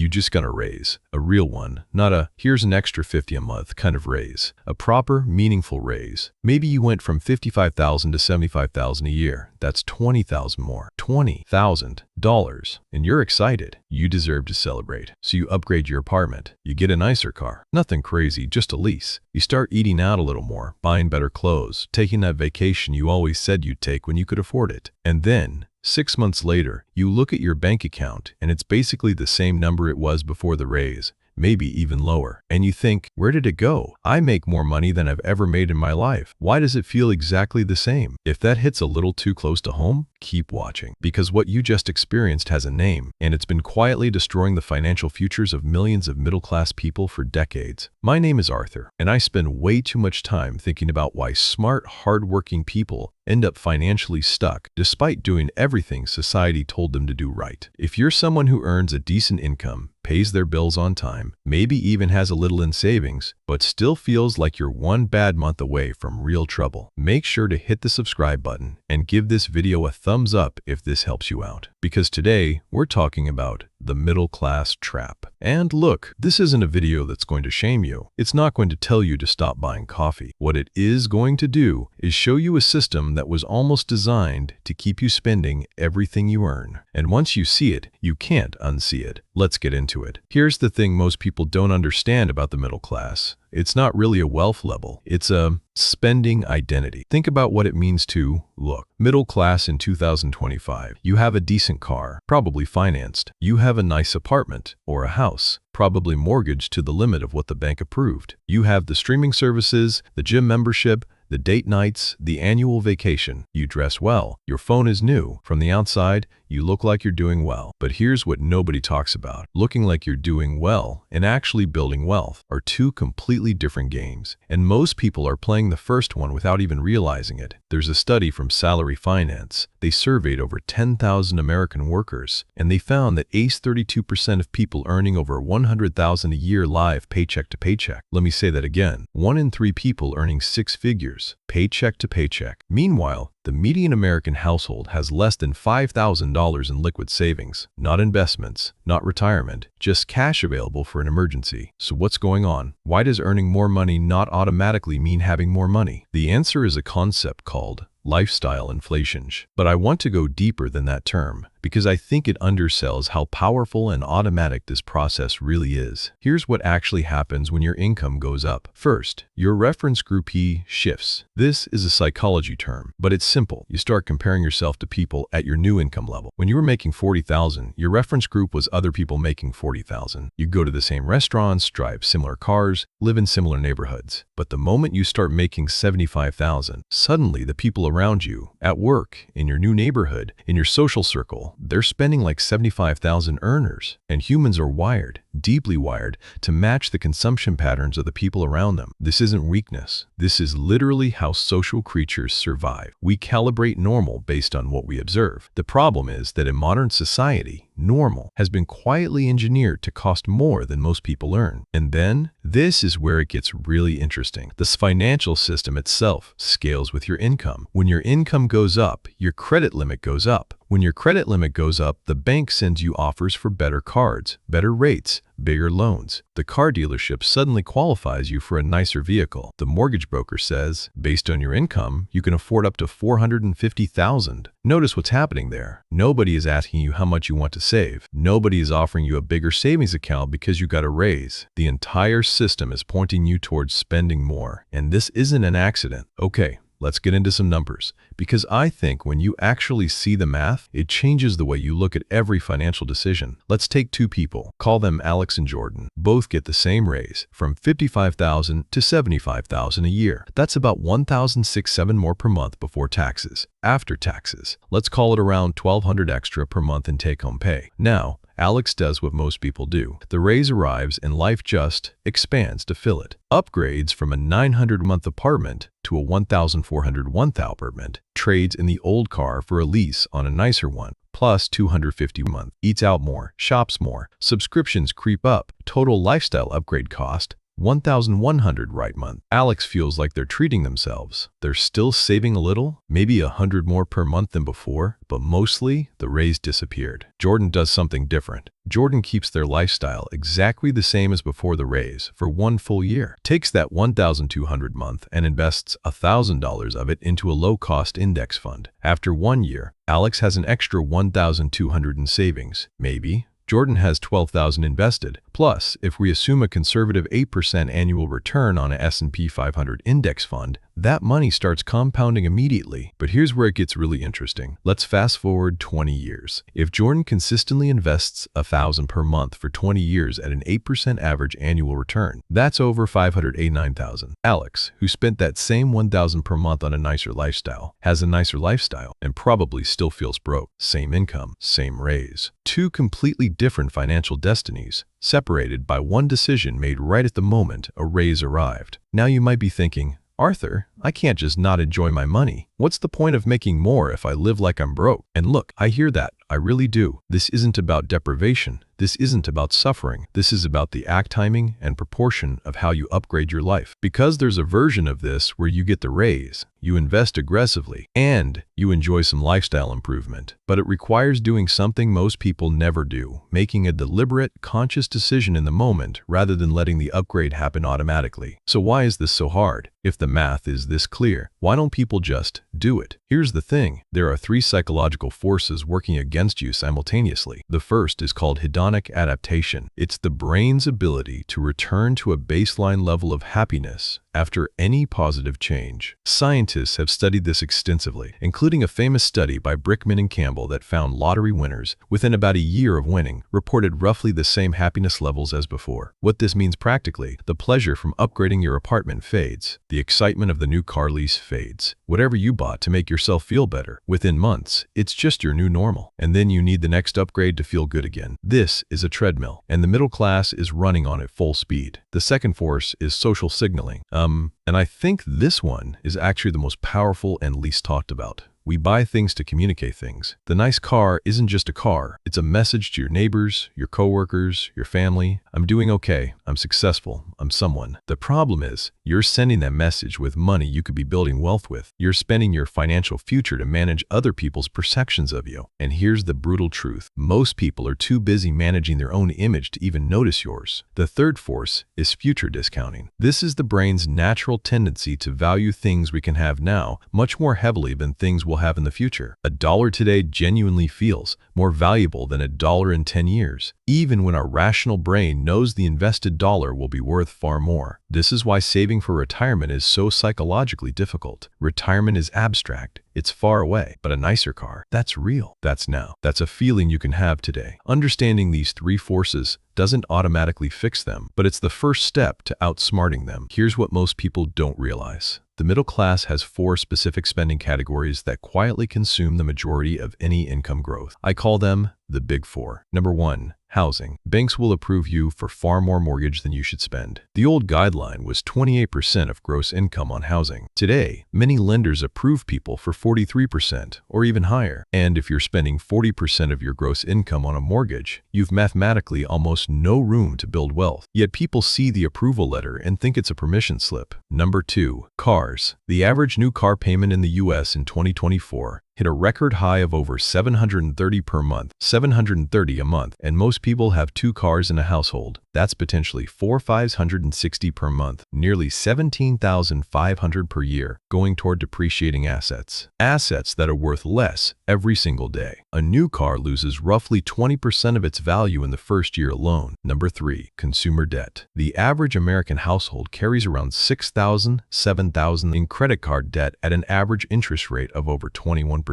You just got a raise, a real one, not a here's an extra 50 a month kind of raise, a proper, meaningful raise. Maybe you went from 55,000 to 75,000 a year. That's 20,000 more, $20,000, and you're excited. You deserve to celebrate. So you upgrade your apartment. You get a nicer car. Nothing crazy, just a lease. You start eating out a little more, buying better clothes, taking that vacation you always said you'd take when you could afford it. And then 6 months later, you look at your bank account and it's basically the same number it was before the raise, maybe even lower. And you think, where did it go? I make more money than I've ever made in my life. Why does it feel exactly the same? If that hits a little too close to home, keep watching. Because what you just experienced has a name, and it's been quietly destroying the financial futures of millions of middle-class people for decades. My name is Arthur, and I spend way too much time thinking about why smart, hard-working people end up financially stuck despite doing everything society told them to do right. If you're someone who earns a decent income, pays their bills on time, maybe even has a little in savings, but still feels like you're one bad month away from real trouble, make sure to hit the subscribe button and give this video a thumbs up if this helps you out. Because today, we're talking about the middle class trap. And look, this isn't a video that's going to shame you. It's not going to tell you to stop buying coffee. What it is going to do is show you a system that was almost designed to keep you spending everything you earn. And once you see it, you can't unsee it. Let's get into it. Here's the thing most people don't understand about the middle class. It's not really a wealth level. It's a spending identity. Think about what it means to look middle class in 2025. You have a decent car, probably financed. You have a nice apartment or a house, probably mortgaged to the limit of what the bank approved. You have the streaming services, the gym membership, the date nights, the annual vacation. You dress well. Your phone is new. From the outside, you look like you're doing well. But here's what nobody talks about. Looking like you're doing well and actually building wealth are two completely different games. And most people are playing the first one without even realizing it. There's a study from Salary Finance. They surveyed over 10,000 American workers, and they found that 32% of people earning over $100,000 a year live paycheck to paycheck. Let me say that again. 1 in 3 people earning 6 figures, paycheck to paycheck. Meanwhile, the median American household has less than $5,000 in liquid savings, not investments, not retirement, just cash available for an emergency. So what's going on? Why does earning more money not automatically mean having more money? The answer is a concept called lifestyle inflation. But I want to go deeper than that term, because I think it undersells how powerful and automatic this process really is. Here's what actually happens when your income goes up. First, your reference group shifts. This is a psychology term, but it's simple. You start comparing yourself to people at your new income level. When you were making $40,000, your reference group was other people making $40,000. You go to the same restaurants, drive similar cars, live in similar neighborhoods. But the moment you start making $75,000, suddenly the people around you, at work, in your new neighborhood, in your social circle, they're spending like 75,000 earners. And humans are wired, deeply wired, to match the consumption patterns of the people around them. This isn't weakness. This is literally how social creatures survive. We calibrate normal based on what we observe. The problem is that in modern society, normal has been quietly engineered to cost more than most people earn. And then, this is where it gets really interesting. This financial system itself scales with your income. When your income goes up, your credit limit goes up. When your credit limit goes up, the bank sends you offers for better cards, better rates, bigger loans. The car dealership suddenly qualifies you for a nicer vehicle. The mortgage broker says, based on your income, you can afford up to $450,000. Notice what's happening there. Nobody is asking you how much you want to save. Nobody is offering you a bigger savings account because you got a raise. The entire system is pointing you towards spending more. And this isn't an accident. Okay, let's get into some numbers, because I think when you actually see the math, it changes the way you look at every financial decision. Let's take 2 people, call them Alex and Jordan. Both get the same raise, from $55,000 to $75,000 a year. That's about $1,607 more per month before taxes. After taxes, let's call it around $1,200 extra per month in take-home pay. Now, Alex does what most people do. The raise arrives and life just expands to fill it. Upgrades from a $900-month apartment to a $1,401 apartment, trades in the old car for a lease on a nicer one, plus $250 a month, eats out more, shops more, subscriptions creep up, total lifestyle upgrade cost 1,100 right month. Alex feels like they're treating themselves. They're still saving a little, maybe 100 more per month than before, but mostly the raise disappeared. Jordan does something different. Jordan keeps their lifestyle exactly the same as before the raise for one full year. Takes that 1,200 month and invests $1,000 of it into a low-cost index fund. After 1 year, Alex has an extra 1,200 in savings, maybe. Jordan has 12,000 invested. Plus, if we assume a conservative 8% annual return on a S&P 500 index fund, that money starts compounding immediately. But here's where it gets really interesting. Let's fast forward 20 years. If Jordan consistently invests $1,000 per month for 20 years at an 8% average annual return, that's over $589,000. Alex, who spent that same $1,000 per month on a nicer lifestyle, has a nicer lifestyle and probably still feels broke. Same income, same raise. Two completely different financial destinies, separated by one decision made right at the moment a raise arrived. Now you might be thinking, Arthur, I can't just not enjoy my money. What's the point of making more if I live like I'm broke? And look, I hear that. I really do. This isn't about deprivation. This isn't about suffering. This is about the exact timing and proportion of how you upgrade your life. Because there's a version of this where you get the raise, you invest aggressively, and you enjoy some lifestyle improvement. But it requires doing something most people never do, making a deliberate, conscious decision in the moment rather than letting the upgrade happen automatically. So why is this so hard? If the math is this clear, why don't people just do it? Here's the thing. There are 3 psychological forces working against you simultaneously. The first is called hedonic adaptation. It's the brain's ability to return to a baseline level of happiness after any positive change. Scientists have studied this extensively, including a famous study by Brickman and Campbell that found lottery winners, within about a year of winning, reported roughly the same happiness levels as before. What this means practically, the pleasure from upgrading your apartment fades. The excitement of the new car lease fades. Whatever you bought to make yourself feel better, within months, it's just your new normal. And then you need the next upgrade to feel good again. This is a treadmill, and the middle class is running on it full speed. The second force is social signaling. And I think this one is actually the most powerful and least talked about. We buy things to communicate things. The nice car isn't just a car. It's a message to your neighbors, your coworkers, your family. I'm doing okay. I'm successful. I'm someone. The problem is, you're sending that message with money you could be building wealth with. You're spending your financial future to manage other people's perceptions of you. And here's the brutal truth. Most people are too busy managing their own image to even notice yours. The third force is future discounting. This is the brain's natural tendency to value things we can have now much more heavily than things we'll have in the future. $1 today genuinely feels more valuable than $1 in 10 years, even when our rational brain knows the invested dollar will be worth far more. This is why saving for retirement is so psychologically difficult. Retirement is abstract. It's far away, but a nicer car, that's real. That's now. That's a feeling you can have today. Understanding these 3 forces doesn't automatically fix them, but it's the first step to outsmarting them. Here's what most people don't realize. The middle class has 4 specific spending categories that quietly consume the majority of any income growth. I call them the Big 4. Number 1. Housing. Banks will approve you for far more mortgage than you should spend. The old guideline was 28% of gross income on housing. Today, many lenders approve people for 43% or even higher. And if you're spending 40% of your gross income on a mortgage, you've mathematically almost no room to build wealth. Yet people see the approval letter and think it's a permission slip. Number 2. Cars. The average new car payment in the US in 2024 hit a record high of over $730 per month, $730 a month, and most people have 2 cars in a household. That's potentially $4,560 per month, nearly $17,500 per year, going toward depreciating assets. Assets that are worth less every single day. A new car loses roughly 20% of its value in the first year alone. Number 3. Consumer debt. The average American household carries around $6,000, $7,000 in credit card debt at an average interest rate of over 21%.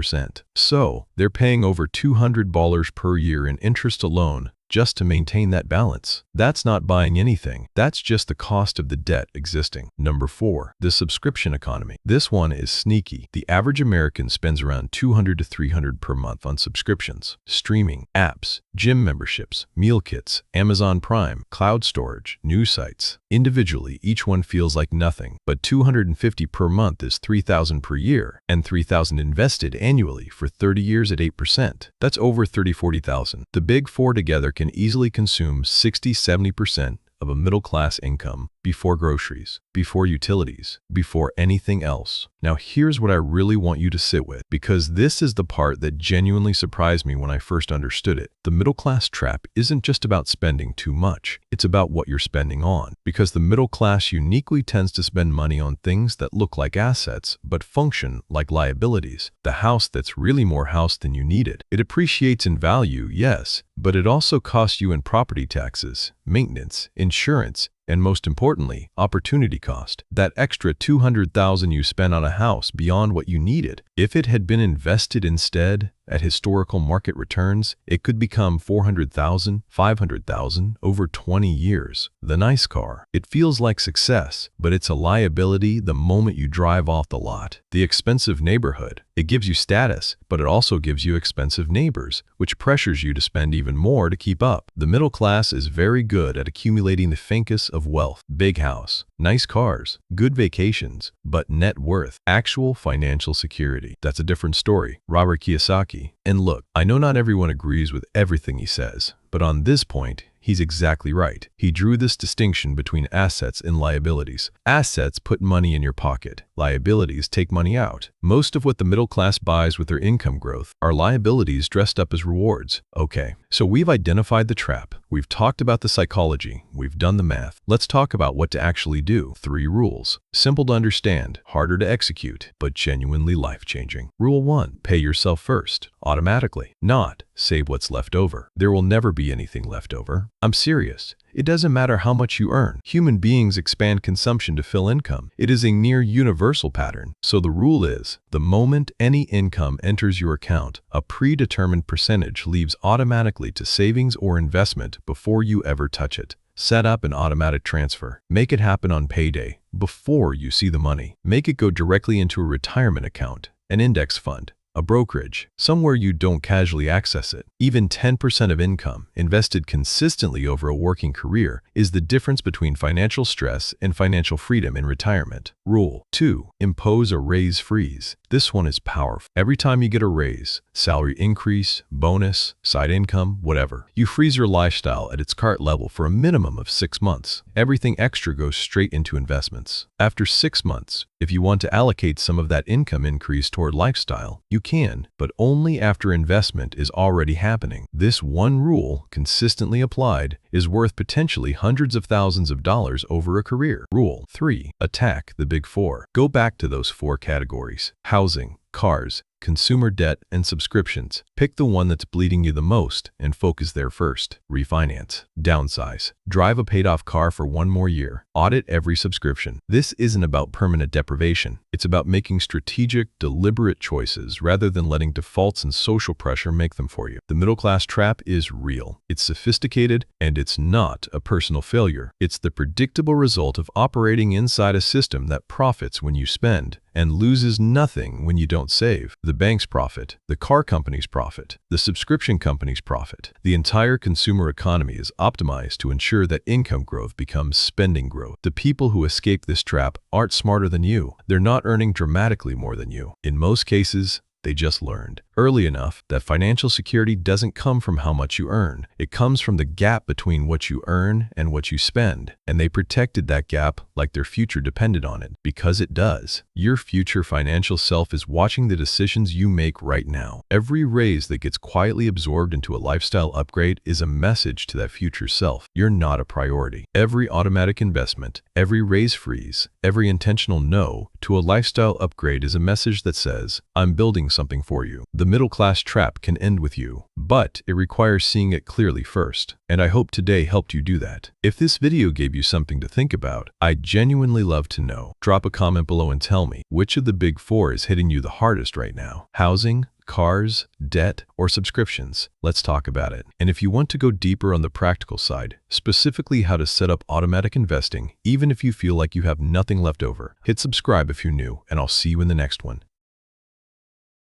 So, they're paying over $200 per year in interest alone just to maintain that balance. That's not buying anything. That's just the cost of the debt existing. Number 4. The subscription economy. This one is sneaky. The average American spends around $200 to $300 per month on subscriptions, streaming, apps, gym memberships, meal kits, Amazon Prime, cloud storage, news sites. Individually, each one feels like nothing, but $250 per month is $3,000 per year, and $3,000 invested annually for 30 years at 8%. That's over $40,000. The Big 4 together can easily consume 60–70% of a middle-class income, before groceries, before utilities, before anything else. Now here's what I really want you to sit with, because this is the part that genuinely surprised me when I first understood it. The middle-class trap isn't just about spending too much. It's about what you're spending on, because the middle class uniquely tends to spend money on things that look like assets but function like liabilities. The house that's really more house than you needed. It appreciates in value, yes, but it also costs you in property taxes, maintenance, insurance, and most importantly, opportunity cost. That extra $200,000 you spent on a house beyond what you needed. If it had been invested instead at historical market returns, it could become $400,000, $500,000 over 20 years. The nice car. It feels like success, but it's a liability the moment you drive off the lot. The expensive neighborhood. It gives you status, but it also gives you expensive neighbors, which pressures you to spend even more to keep up. The middle class is very good at accumulating the ficus of wealth. Big house, nice cars, good vacations, but net worth, actual financial security. That's a different story. Robert Kiyosaki. And look, I know not everyone agrees with everything he says, but on this point, he's exactly right. He drew this distinction between assets and liabilities. Assets put money in your pocket. Liabilities take money out. Most of what the middle class buys with their income growth are liabilities dressed up as rewards. Okay, so we've identified the trap. We've talked about the psychology. We've done the math. Let's talk about what to actually do. 3 rules. Simple to understand, harder to execute, but genuinely life-changing. Rule 1. Pay yourself first. Automatically. Not save what's left over. There will never be anything left over. I'm serious. It doesn't matter how much you earn. Human beings expand consumption to fill income. It is a near universal pattern. So the rule is, the moment any income enters your account, a predetermined percentage leaves automatically to savings or investment before you ever touch it. Set up an automatic transfer. Make it happen on payday, before you see the money. Make it go directly into a retirement account, an index fund, a brokerage, somewhere you don't casually access it. Even 10% of income invested consistently over a working career is the difference between financial stress and financial freedom in retirement. Rule 2. Impose a raise freeze. This one is powerful. Every time you get a raise, salary increase, bonus, side income, whatever, you freeze your lifestyle at its current level for a minimum of 6 months. Everything extra goes straight into investments. After 6 months, if you want to allocate some of that income increase toward lifestyle, you can, but only after investment is already happening. This one rule, consistently applied, is worth potentially hundreds of thousands of dollars over a career. Rule 3. Attack the big 4. Go back to those 4 categories: housing, cars, consumer debt, and subscriptions. Pick the one that's bleeding you the most and focus there first. Refinance. Downsize. Drive a paid-off car for 1 more year. Audit every subscription. This isn't about permanent deprivation. It's about making strategic, deliberate choices rather than letting defaults and social pressure make them for you. The middle-class trap is real. It's sophisticated, and it's not a personal failure. It's the predictable result of operating inside a system that profits when you spend and loses nothing when you don't save. The bank's profit, the car company's profit, the subscription company's profit. The entire consumer economy is optimized to ensure that income growth becomes spending growth. The people who escape this trap aren't smarter than you. They're not earning dramatically more than you. In most cases, they just learned early enough that financial security doesn't come from how much you earn. It comes from the gap between what you earn and what you spend. And they protected that gap like their future depended on it, because it does. Your future financial self is watching the decisions you make right now. Every raise that gets quietly absorbed into a lifestyle upgrade is a message to that future self. You're not a priority. Every automatic investment, every raise freeze, every intentional no to a lifestyle upgrade is a message that says, I'm building something for you. The middle-class trap can end with you, but it requires seeing it clearly first. And I hope today helped you do that. If this video gave you something to think about, I'd genuinely love to know. Drop a comment below and tell me, which of the big 4 is hitting you the hardest right now? Housing, cars, debt, or subscriptions? Let's talk about it. And if you want to go deeper on the practical side, specifically how to set up automatic investing, even if you feel like you have nothing left over, hit subscribe if you're new, and I'll see you in the next one.